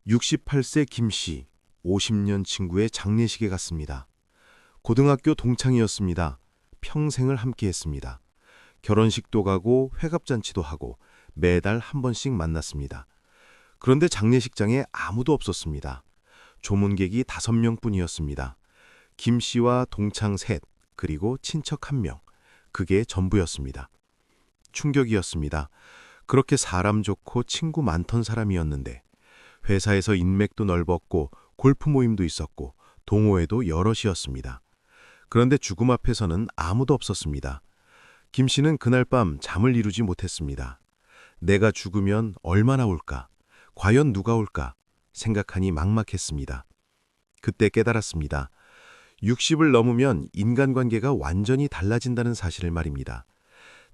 68세 김씨, 50년 친구의 장례식에 갔습니다. 고등학교 동창이었습니다. 평생을 함께했습니다. 결혼식도 가고 회갑잔치도 하고 매달 한 번씩 만났습니다. 그런데 장례식장에 아무도 없었습니다. 조문객이 5명뿐이었습니다. 김씨와 동창 셋, 그리고 친척 1명. 그게 전부였습니다. 충격이었습니다. 그렇게 사람 좋고 친구 많던 사람이었는데 회사에서 인맥도 넓었고 골프 모임도 있었고 동호회도 여럿이었습니다. 그런데 죽음 앞에서는 아무도 없었습니다. 김 씨는 그날 밤 잠을 이루지 못했습니다. 내가 죽으면 얼마나 올까? 과연 누가 올까? 생각하니 막막했습니다. 그때 깨달았습니다. 60을 넘으면 인간관계가 완전히 달라진다는 사실을 말입니다.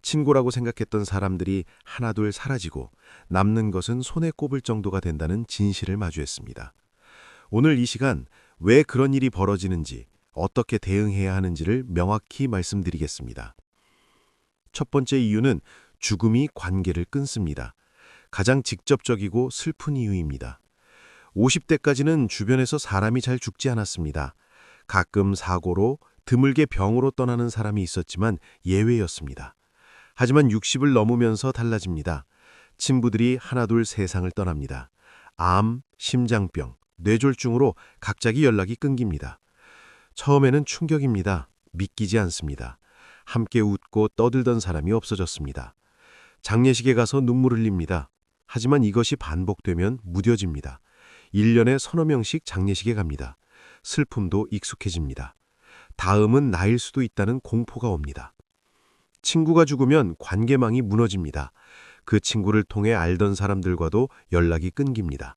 친구라고 생각했던 사람들이 하나둘 사라지고 남는 것은 손에 꼽을 정도가 된다는 진실을 마주했습니다. 오늘 이 시간 왜 그런 일이 벌어지는지, 어떻게 대응해야 하는지를 명확히 말씀드리겠습니다. 첫 번째 이유는 죽음이 관계를 끊습니다. 가장 직접적이고 슬픈 이유입니다. 50대까지는 주변에서 사람이 잘 죽지 않았습니다. 가끔 사고로, 드물게 병으로 떠나는 사람이 있었지만 예외였습니다. 하지만 60을 넘으면서 달라집니다. 친구들이 하나둘 세상을 떠납니다. 암, 심장병, 뇌졸중으로 갑자기 연락이 끊깁니다. 처음에는 충격입니다. 믿기지 않습니다. 함께 웃고 떠들던 사람이 없어졌습니다. 장례식에 가서 눈물 흘립니다. 하지만 이것이 반복되면 무뎌집니다. 1년에 서너 명씩 장례식에 갑니다. 슬픔도 익숙해집니다. 다음은 나일 수도 있다는 공포가 옵니다. 친구가 죽으면 관계망이 무너집니다. 그 친구를 통해 알던 사람들과도 연락이 끊깁니다.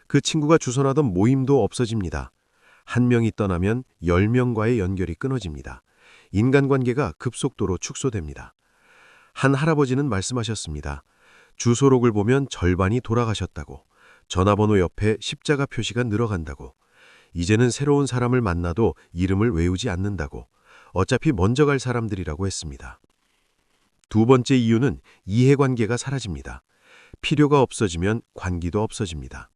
그 친구가 주선하던 모임도 없어집니다. 한 명이 떠나면 10명과의 연결이 끊어집니다. 인간관계가 급속도로 축소됩니다. 한 할아버지는 말씀하셨습니다. 주소록을 보면 절반이 돌아가셨다고, 전화번호 옆에 십자가 표시가 늘어간다고, 이제는 새로운 사람을 만나도 이름을 외우지 않는다고, 어차피 먼저 갈 사람들이라고 했습니다. 두 번째 이유는 이해관계가 사라집니다. 필요가 없어지면 관계도 없어집니다.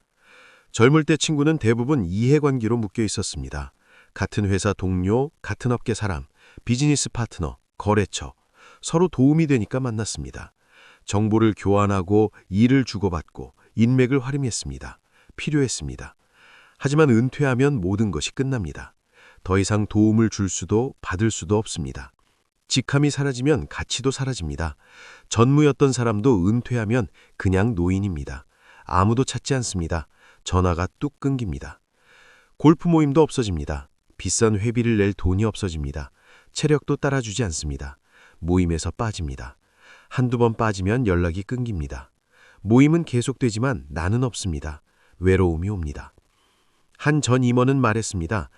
젊을 때 친구는 대부분 이해관계로 묶여 있었습니다. 같은 회사 동료, 같은 업계 사람, 비즈니스 파트너, 거래처, 서로 도움이 되니까 만났습니다. 정보를 교환하고 일을 주고받고 인맥을 활용했습니다. 필요했습니다. 하지만 은퇴하면 모든 것이 끝납니다. 더 이상 도움을 줄 수도 받을 수도 없습니다. 직함이 사라지면 가치도 사라집니다. 전무였던 사람도 은퇴하면 그냥 노인입니다. 아무도 찾지 않습니다. 전화가 뚝 끊깁니다. 골프 모임도 없어집니다. 비싼 회비를 낼 돈이 없어집니다. 체력도 따라주지 않습니다. 모임에서 빠집니다. 한두 번 빠지면 연락이 끊깁니다. 모임은 계속되지만 나는 없습니다. 외로움이 옵니다. 한 전 임원은 말했습니다.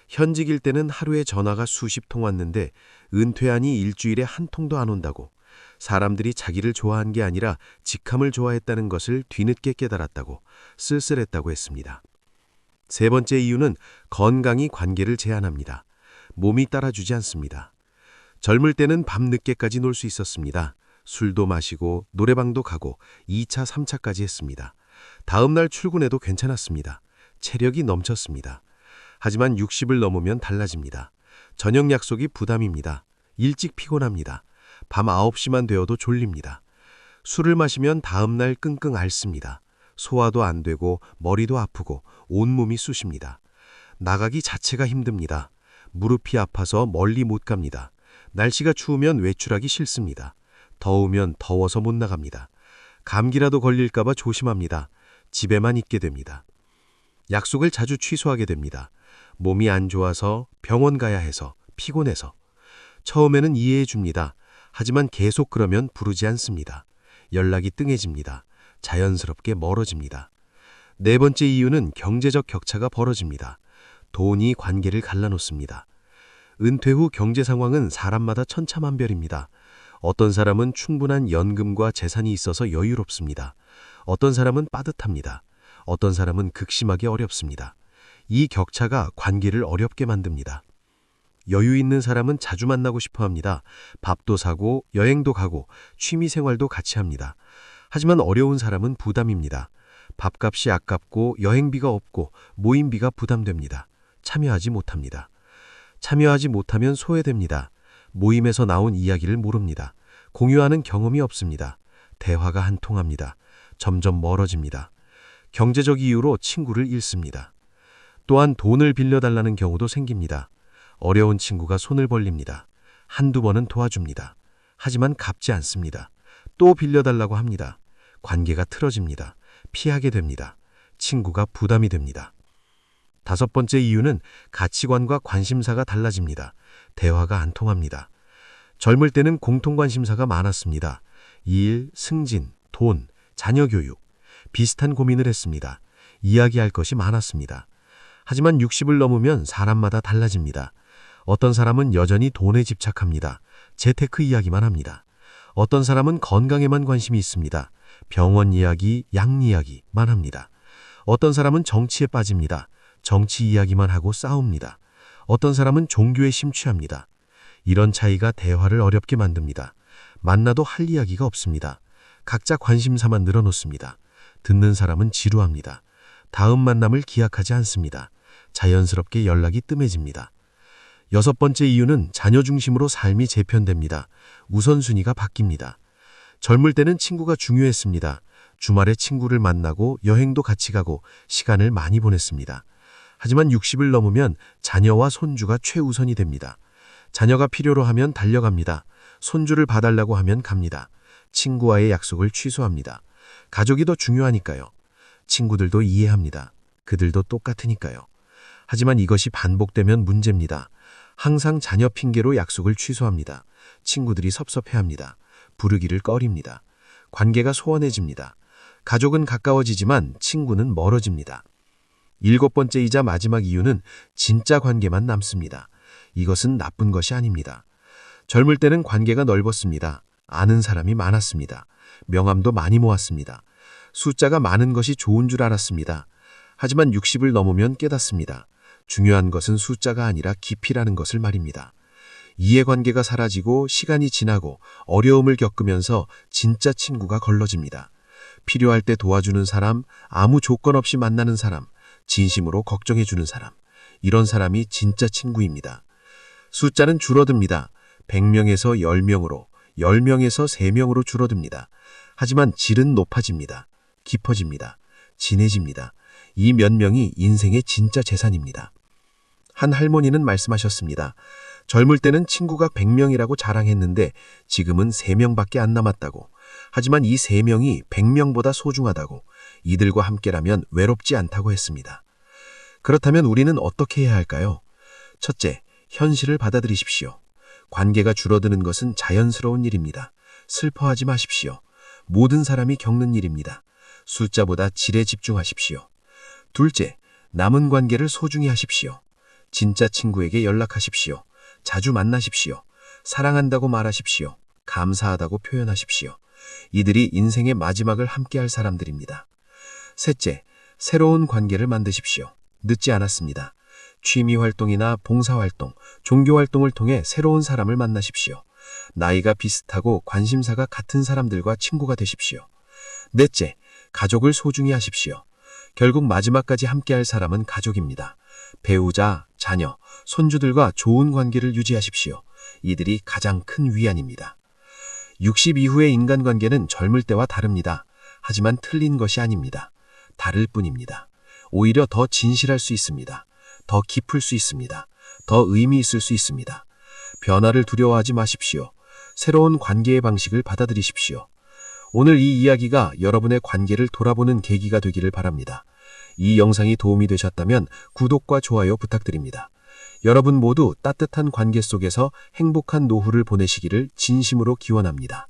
현직일 때는 하루에 전화가 수십 통 왔는데 은퇴하니 일주일에 한 통도 안 온다고. 사람들이 자기를 좋아한 게 아니라 직함을 좋아했다는 것을 뒤늦게 깨달았다고, 쓸쓸했다고 했습니다. 세 번째 이유는 건강이 관계를 제한합니다. 몸이 따라주지 않습니다. 젊을 때는 밤늦게까지 놀 수 있었습니다. 술도 마시고 노래방도 가고 2차, 3차까지 했습니다. 다음 날 출근해도 괜찮았습니다. 체력이 넘쳤습니다. 하지만 60을 넘으면 달라집니다. 저녁 약속이 부담입니다. 일찍 피곤합니다. 밤 9시만 되어도 졸립니다. 술을 마시면 다음 날 끙끙 앓습니다. 소화도 안 되고 머리도 아프고 온몸이 쑤십니다. 나가기 자체가 힘듭니다. 무릎이 아파서 멀리 못 갑니다. 날씨가 추우면 외출하기 싫습니다. 더우면 더워서 못 나갑니다. 감기라도 걸릴까 봐 조심합니다. 집에만 있게 됩니다. 약속을 자주 취소하게 됩니다. 몸이 안 좋아서, 병원 가야 해서, 피곤해서. 처음에는 이해해 줍니다. 하지만 계속 그러면 부르지 않습니다. 연락이 뜸해집니다. 자연스럽게 멀어집니다. 네 번째 이유는 경제적 격차가 벌어집니다. 돈이 관계를 갈라놓습니다. 은퇴 후 경제 상황은 사람마다 천차만별입니다. 어떤 사람은 충분한 연금과 재산이 있어서 여유롭습니다. 어떤 사람은 빠듯합니다. 어떤 사람은 극심하게 어렵습니다. 이 격차가 관계를 어렵게 만듭니다. 여유 있는 사람은 자주 만나고 싶어 합니다. 밥도 사고 여행도 가고 취미 생활도 같이 합니다. 하지만 어려운 사람은 부담입니다. 밥값이 아깝고 여행비가 없고 모임비가 부담됩니다. 참여하지 못합니다. 참여하지 못하면 소외됩니다. 모임에서 나온 이야기를 모릅니다. 공유하는 경험이 없습니다. 대화가 안 통합니다. 점점 멀어집니다. 경제적 이유로 친구를 잃습니다. 또한 돈을 빌려달라는 경우도 생깁니다. 어려운 친구가 손을 벌립니다. 한두 번은 도와줍니다. 하지만 갚지 않습니다. 또 빌려달라고 합니다. 관계가 틀어집니다. 피하게 됩니다. 친구가 부담이 됩니다. 다섯 번째 이유는 가치관과 관심사가 달라집니다. 대화가 안 통합니다. 젊을 때는 공통 관심사가 많았습니다. 일, 승진, 돈, 자녀 교육. 비슷한 고민을 했습니다. 이야기할 것이 많았습니다. 하지만 60을 넘으면 사람마다 달라집니다. 어떤 사람은 여전히 돈에 집착합니다. 재테크 이야기만 합니다. 어떤 사람은 건강에만 관심이 있습니다. 병원 이야기, 약 이야기만 합니다. 어떤 사람은 정치에 빠집니다. 정치 이야기만 하고 싸웁니다. 어떤 사람은 종교에 심취합니다. 이런 차이가 대화를 어렵게 만듭니다. 만나도 할 이야기가 없습니다. 각자 관심사만 늘어놓습니다. 듣는 사람은 지루합니다. 다음 만남을 기약하지 않습니다. 자연스럽게 연락이 뜸해집니다. 여섯 번째 이유는 자녀 중심으로 삶이 재편됩니다. 우선순위가 바뀝니다. 젊을 때는 친구가 중요했습니다. 주말에 친구를 만나고 여행도 같이 가고 시간을 많이 보냈습니다. 하지만 60을 넘으면 자녀와 손주가 최우선이 됩니다. 자녀가 필요로 하면 달려갑니다. 손주를 봐달라고 하면 갑니다. 친구와의 약속을 취소합니다. 가족이 더 중요하니까요. 친구들도 이해합니다. 그들도 똑같으니까요. 하지만 이것이 반복되면 문제입니다. 항상 자녀 핑계로 약속을 취소합니다. 친구들이 섭섭해합니다. 부르기를 꺼립니다. 관계가 소원해집니다. 가족은 가까워지지만 친구는 멀어집니다. 일곱 번째이자 마지막 이유는 진짜 관계만 남습니다. 이것은 나쁜 것이 아닙니다. 젊을 때는 관계가 넓었습니다. 아는 사람이 많았습니다. 명함도 많이 모았습니다. 숫자가 많은 것이 좋은 줄 알았습니다. 하지만 60을 넘으면 깨닫습니다. 중요한 것은 숫자가 아니라 깊이라는 것을 말입니다. 이해관계가 사라지고 시간이 지나고 어려움을 겪으면서 진짜 친구가 걸러집니다. 필요할 때 도와주는 사람, 아무 조건 없이 만나는 사람, 진심으로 걱정해주는 사람. 이런 사람이 진짜 친구입니다. 숫자는 줄어듭니다. 100명에서 10명으로, 10명에서 3명으로 줄어듭니다. 하지만 질은 높아집니다. 깊어집니다. 진해집니다. 이 몇 명이 인생의 진짜 재산입니다. 한 할머니는 말씀하셨습니다. 젊을 때는 친구가 100명이라고 자랑했는데 지금은 3명밖에 안 남았다고. 하지만 이 3명이 100명보다 소중하다고. 이들과 함께라면 외롭지 않다고 했습니다. 그렇다면 우리는 어떻게 해야 할까요? 첫째, 현실을 받아들이십시오. 관계가 줄어드는 것은 자연스러운 일입니다. 슬퍼하지 마십시오. 모든 사람이 겪는 일입니다. 숫자보다 질에 집중하십시오. 둘째, 남은 관계를 소중히 하십시오. 진짜 친구에게 연락하십시오. 자주 만나십시오. 사랑한다고 말하십시오. 감사하다고 표현하십시오. 이들이 인생의 마지막을 함께할 사람들입니다. 셋째, 새로운 관계를 만드십시오. 늦지 않았습니다. 취미활동이나 봉사활동, 종교활동을 통해 새로운 사람을 만나십시오. 나이가 비슷하고 관심사가 같은 사람들과 친구가 되십시오. 넷째, 가족을 소중히 하십시오. 결국 마지막까지 함께할 사람은 가족입니다. 배우자, 자녀, 손주들과 좋은 관계를 유지하십시오. 이들이 가장 큰 위안입니다. 60 이후의 인간관계는 젊을 때와 다릅니다. 하지만 틀린 것이 아닙니다. 다를 뿐입니다. 오히려 더 진실할 수 있습니다. 더 깊을 수 있습니다. 더 의미 있을 수 있습니다. 변화를 두려워하지 마십시오. 새로운 관계의 방식을 받아들이십시오. 오늘 이 이야기가 여러분의 관계를 돌아보는 계기가 되기를 바랍니다. 이 영상이 도움이 되셨다면 구독과 좋아요 부탁드립니다. 여러분 모두 따뜻한 관계 속에서 행복한 노후를 보내시기를 진심으로 기원합니다.